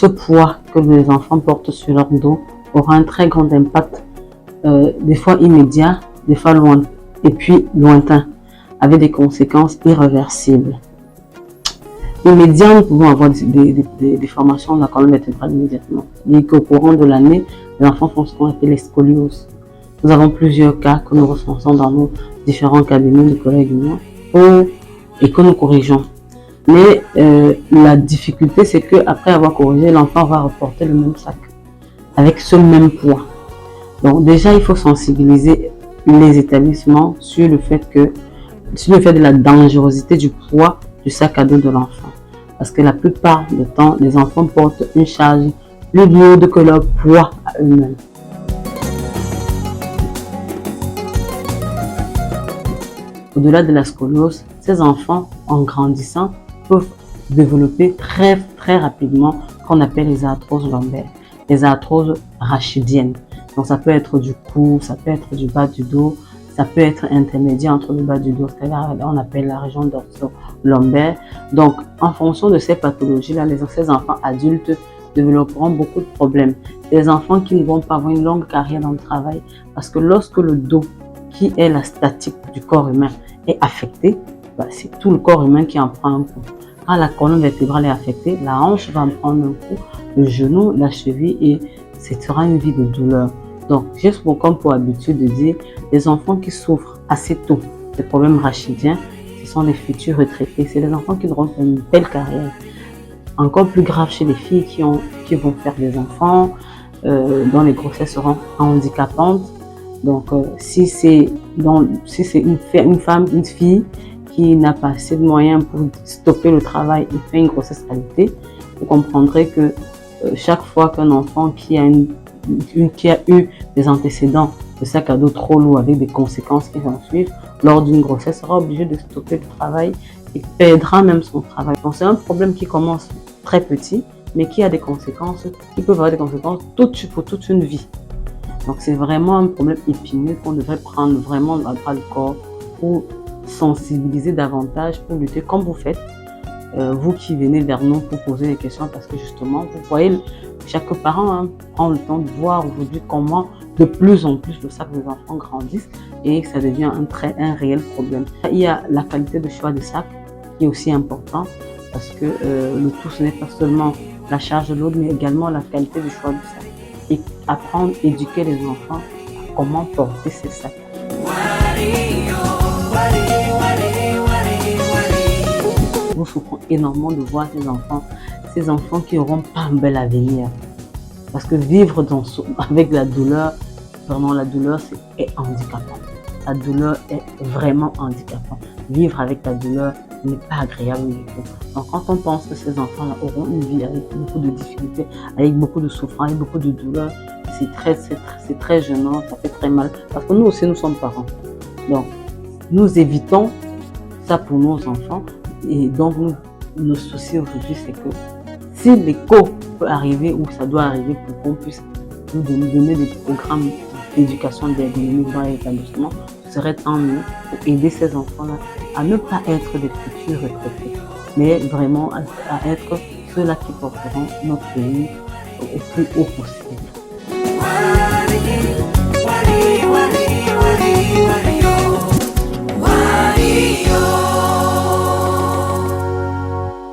ce poids que les enfants portent sur leur dos aura un très grand impact, des fois immédiat, des fois loin, et puis lointain, avec des conséquences irréversibles. Immédiat, nous pouvons avoir des formations de la colonne vertébrale immédiatement. Et qu'au courant de l'année, les enfants font ce qu'on appelle les scolioses. Nous avons plusieurs cas que nous recensons dans nos différents cabinets de collègues et que nous corrigeons. Mais la difficulté, c'est qu'après avoir corrigé, l'enfant va reporter le même sac, avec ce même poids. Donc déjà, il faut sensibiliser les établissements sur le fait de la dangerosité du poids du sac à dos de l'enfant. Parce que la plupart du temps, les enfants portent une charge plus lourde que leur poids à eux-mêmes. Au-delà de la scoliose, ces enfants, en grandissant, peuvent développer très rapidement ce qu'on appelle les arthroses lombaires, les arthroses rachidiennes. Donc ça peut être du cou, ça peut être du bas du dos, ça peut être intermédiaire entre le bas du dos, c'est-à-dire on appelle la région dorso-lombaire. Donc en fonction de ces pathologies-là, ces enfants adultes développeront beaucoup de problèmes. Des enfants qui ne vont pas avoir une longue carrière dans le travail, parce que lorsque le dos, qui est la statique du corps humain, est affecté, c'est tout le corps humain qui en prend un coup. Quand la colonne vertébrale est affectée, la hanche va en prendre un coup, le genou, la cheville, et ce sera une vie de douleur. Donc, j'ai comme pour habitude de dire, les enfants qui souffrent assez tôt des problèmes rachidiens, ce sont les futurs retraités. C'est les enfants qui auront fait une belle carrière. Encore plus grave chez les filles qui vont faire des enfants, dont les grossesses seront handicapantes. Donc, si c'est une fille qui n'a pas assez de moyens pour stopper le travail et faire une grossesse qualité, vous comprendrez que chaque fois qu'un enfant qui a eu des antécédents de sac à dos trop lourd avec des conséquences qui vont suivre, lors d'une grossesse, sera obligé de stopper le travail et perdra même son travail. Donc, c'est un problème qui commence très petit, mais qui a des conséquences, qui peuvent avoir des conséquences pour toute une vie. Donc, c'est vraiment un problème épineux qu'on devrait prendre vraiment à bras le corps pour sensibiliser davantage, pour lutter comme vous faites, vous qui venez vers nous pour poser des questions, parce que justement, vous voyez, chaque parent prend le temps de voir aujourd'hui comment de plus en plus le sac des enfants grandissent et que ça devient un réel problème. Il y a la qualité de choix des sacs qui est aussi important, parce que le tout, ce n'est pas seulement la charge de l'autre, mais également la qualité du choix du sac. Et apprendre, éduquer les enfants à comment porter ces sacs. Nous souffrons énormément de voir ces enfants qui n'auront pas un bel avenir. Parce que vivre avec la douleur, vraiment la douleur est handicapant. La douleur est vraiment handicapante. Vivre avec la douleur n'est pas agréable du tout. Donc quand on pense que ces enfants-là auront une vie avec beaucoup de difficultés, avec beaucoup de souffrance, avec beaucoup de douleur, c'est très gênant, ça fait très mal. Parce que nous aussi, nous sommes parents. Donc, nous évitons ça pour nos enfants. Et donc, le souci aujourd'hui, c'est que si l'écho peut arriver ou ça doit arriver pour qu'on puisse nous donner des programmes d'éducation d'ergonomie dans les établissements, ce serait tant mieux pour aider ces enfants-là à ne pas être des futurs retraités, mais vraiment à être ceux-là qui porteront notre pays au plus haut possible.